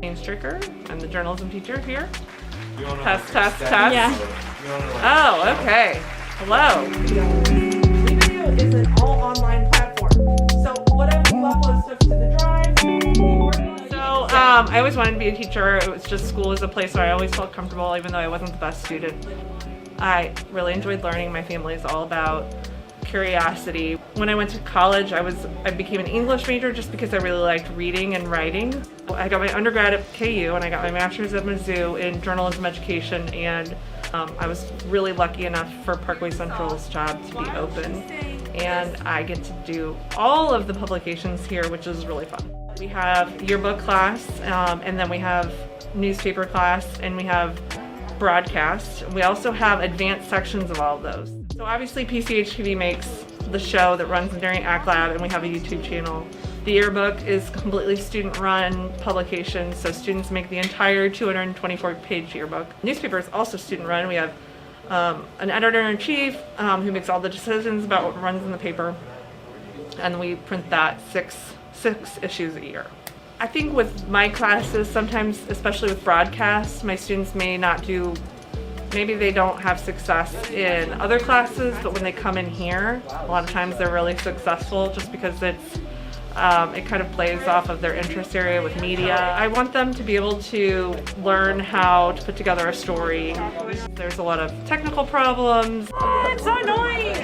Stricker. I'm the journalism teacher here. Test. Yeah. Oh, okay. Hello. Video is an all online platform. So whatever you upload stuff to the drive. So I always wanted to be a teacher. It was just school was a place where I always felt comfortable, even though I wasn't the best student. I really enjoyed learning. My family is all about curiosity. When I went to college, I became an English major just because I really liked reading and writing. I got my undergrad at KU and I got my master's at Mizzou in journalism education, and I was really lucky enough for Parkway Central's job to be open, and I get to do all of the publications here, which is really fun. We have yearbook class, and then we have newspaper class, and we have broadcast. We also have advanced sections of all of those. So obviously PCHTV makes the show that runs during ACT Lab, and we have a YouTube channel. The yearbook is completely student-run publication, so students make the entire 224-page yearbook. Newspaper is also student-run. We have an editor-in-chief who makes all the decisions about what runs in the paper, and we print that six issues a year. I think with my classes, sometimes, especially with broadcast, my students maybe they don't have success in other classes, but when they come in here, a lot of times they're really successful just because it kind of plays off of their interest area with media. I want them to be able to learn how to put together a story. There's a lot of technical problems. It's so annoying!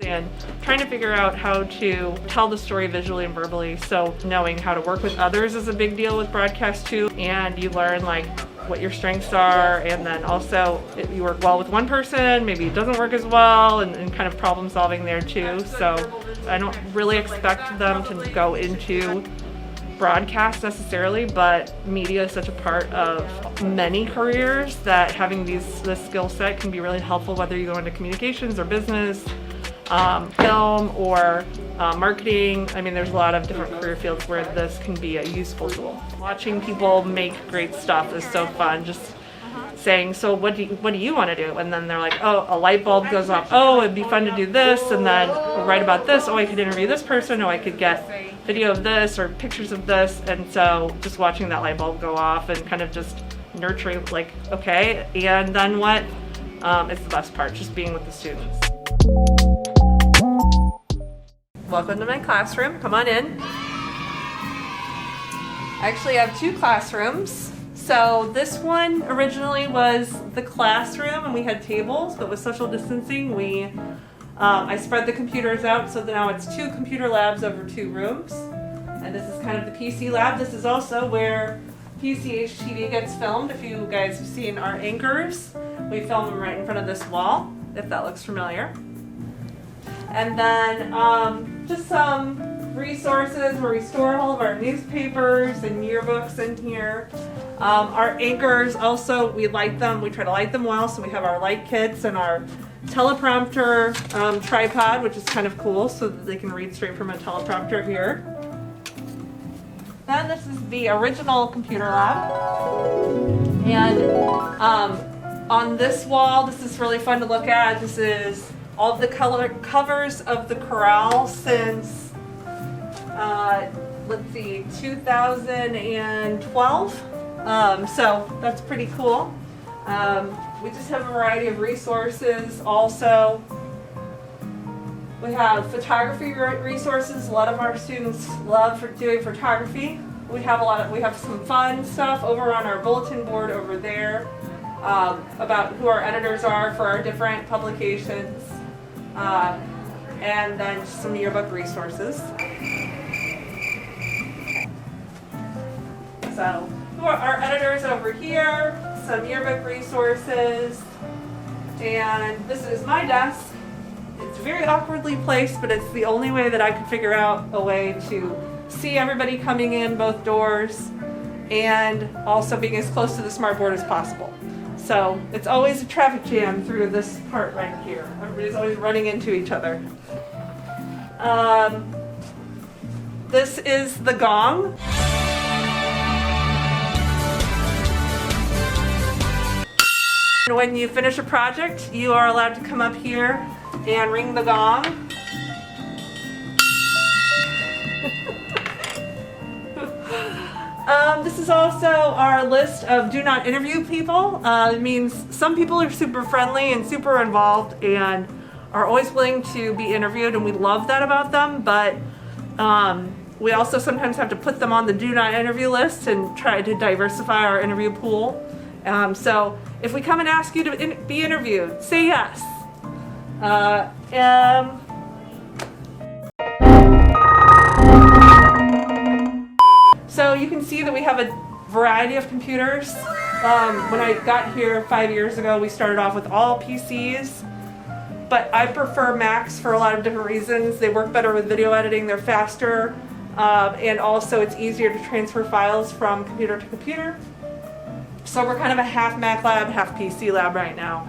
And trying to figure out how to tell the story visually and verbally, so knowing how to work with others is a big deal with broadcast too, and you learn like what your strengths are, and then also if you work well with one person, maybe it doesn't work as well, and kind of problem solving there too. So I don't really expect them to go into broadcast necessarily, but media is such a part of many careers that having this skill set can be really helpful, whether you go into communications or business, film or marketing. I mean, there's a lot of different career fields where this can be a useful tool. Watching people make great stuff is so fun. Just saying, so what do you want to do? And then they're like, oh, a light bulb goes off. Oh, it'd be fun to do this, and then we'll write about this. Oh, I could interview this person. Oh, I could get video of this or pictures of this. And so just watching that light bulb go off and kind of just nurturing, like, okay, and then what? It's the best part, just being with the students. Welcome to my classroom. Come on in. I actually have two classrooms. So this one originally was the classroom, and we had tables, but with social distancing, I spread the computers out, so that now it's 2 computer labs over 2 rooms. And this is kind of the PC lab. This is also where PCHTV gets filmed. If you guys have seen our anchors, we film them right in front of this wall, if that looks familiar. And then just some resources where we store all of our newspapers and yearbooks in here. Our anchors also, we light them. We try to light them well, so we have our light kits and our teleprompter tripod, which is kind of cool, so that they can read straight from a teleprompter here. Then this is the original computer lab. And on this wall, this is really fun to look at. This is all of the color covers of the Corral since, let's see, 2012. So that's pretty cool. We just have a variety of resources. Also, we have photography resources. A lot of our students love doing photography. We have some fun stuff over on our bulletin board over there about who our editors are for our different publications, and then some yearbook resources. So who are our editors over here? Some yearbook resources, and this is my desk. It's very awkwardly placed, but it's the only way that I could figure out a way to see everybody coming in both doors, and also being as close to the smart board as possible. So it's always a traffic jam through this part right here. Everybody's always running into each other. This is the gong. When you finish a project, you are allowed to come up here and ring the gong. This is also our list of do not interview people. It means some people are super friendly and super involved and are always willing to be interviewed, and we love that about them, but we also sometimes have to put them on the do not interview list and try to diversify our interview pool. So if we come and ask you to be interviewed, say yes. So you can see that we have a variety of computers. When I got here 5 years ago, we started off with all PCs, but I prefer Macs for a lot of different reasons. They work better with video editing, they're faster, and also it's easier to transfer files from computer to computer. So we're kind of a half Mac lab, half PC lab right now,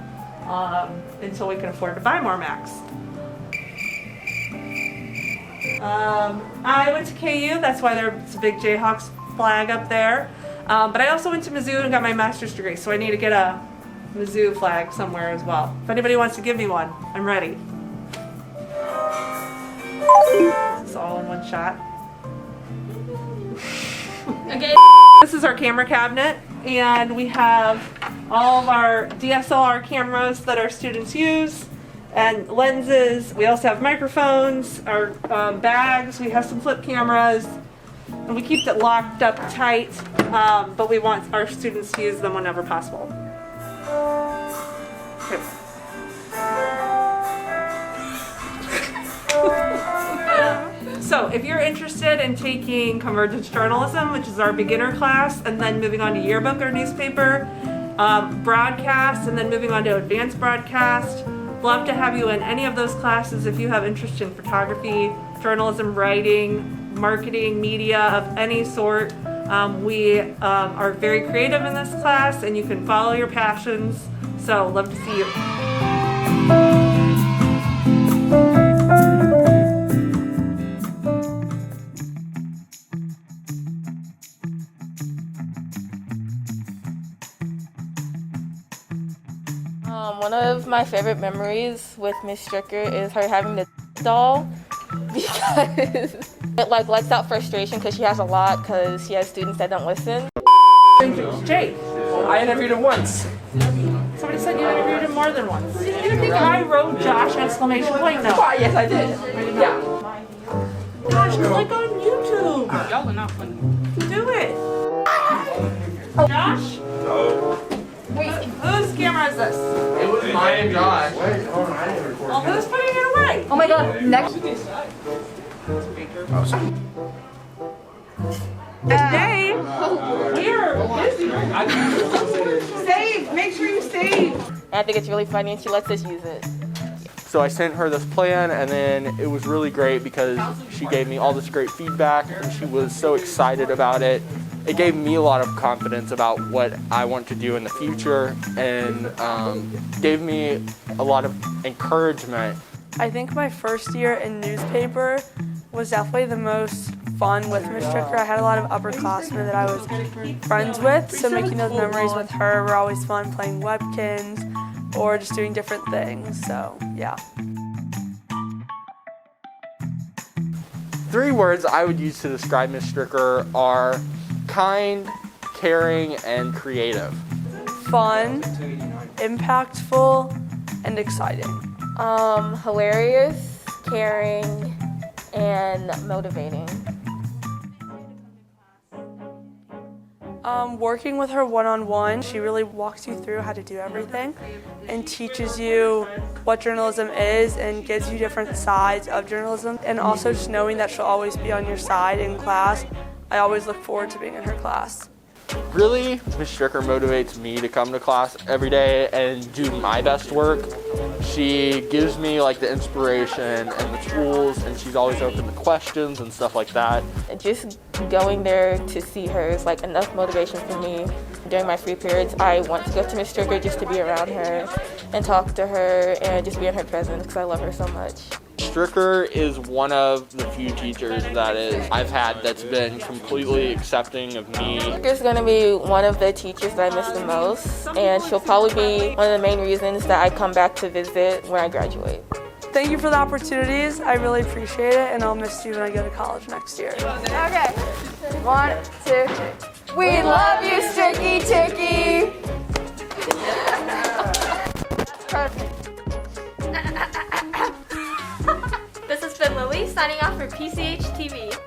until we can afford to buy more Macs. I went to KU, that's why there's a big Jayhawks flag up there. But I also went to Mizzou and got my master's degree, so I need to get a Mizzou flag somewhere as well. If anybody wants to give me one, I'm ready. It's all in one shot. Okay. This is our camera cabinet, and we have all of our DSLR cameras that our students use, and lenses. We also have microphones, our bags, we have some flip cameras, and we keep it locked up tight, but we want our students to use them whenever possible. Okay. So if you're interested in taking Convergence Journalism, which is our beginner class, and then moving on to yearbook or newspaper, broadcast, and then moving on to advanced broadcast, love to have you in any of those classes if you have interest in photography, journalism, writing, marketing, media of any sort. We are very creative in this class, and you can follow your passions, so love to see you. One of my favorite memories with Miss Stricker is her having the doll, because it like lets out frustration because she has a lot, because she has students that don't listen. Jake. I interviewed him once. Somebody said you interviewed him more than once. I wrote Josh exclamation point no. Oh, yes, I did. Yeah. Josh, click on YouTube. Y'all are not funny. Do it. Josh? No. Wait, whose camera is this? It was mine and Josh. Well, who's putting it away? Oh my god, next. Today, we're busy. Save, make sure you save. I think it's really funny, and she lets us use it. So I sent her this plan, and then it was really great because she gave me all this great feedback, and she was so excited about it. It gave me a lot of confidence about what I want to do in the future, and gave me a lot of encouragement. I think my first year in newspaper was definitely the most fun with Miss Stricker. I had a lot of upperclassmen that I was friends with, so making those memories with her were always fun, playing Webkins or just doing different things, so yeah. 3 words I would use to describe Miss Stricker are kind, caring, and creative. Fun, impactful, and exciting. Hilarious, caring, and motivating. Working with her one-on-one, she really walks you through how to do everything and teaches you what journalism is and gives you different sides of journalism. And also just knowing that she'll always be on your side in class. I always look forward to being in her class. Really, Miss Stricker motivates me to come to class every day and do my best work. She gives me like the inspiration and the tools, and she's always open to questions and stuff like that. Just going there to see her is like enough motivation for me. During my free periods, I want to go to Miss Stricker just to be around her and talk to her and just be in her presence because I love her so much. Stricker is one of the few teachers I've had that's been completely accepting of me. Stricker's going to be one of the teachers that I miss the most, and she'll probably be one of the main reasons that I come back to visit when I graduate. Thank you for the opportunities. I really appreciate it, and I'll miss you when I go to college next year. Okay, 1, 2, 3. We love you, Stricky Chicky. This has been Lily signing off for PCHTV.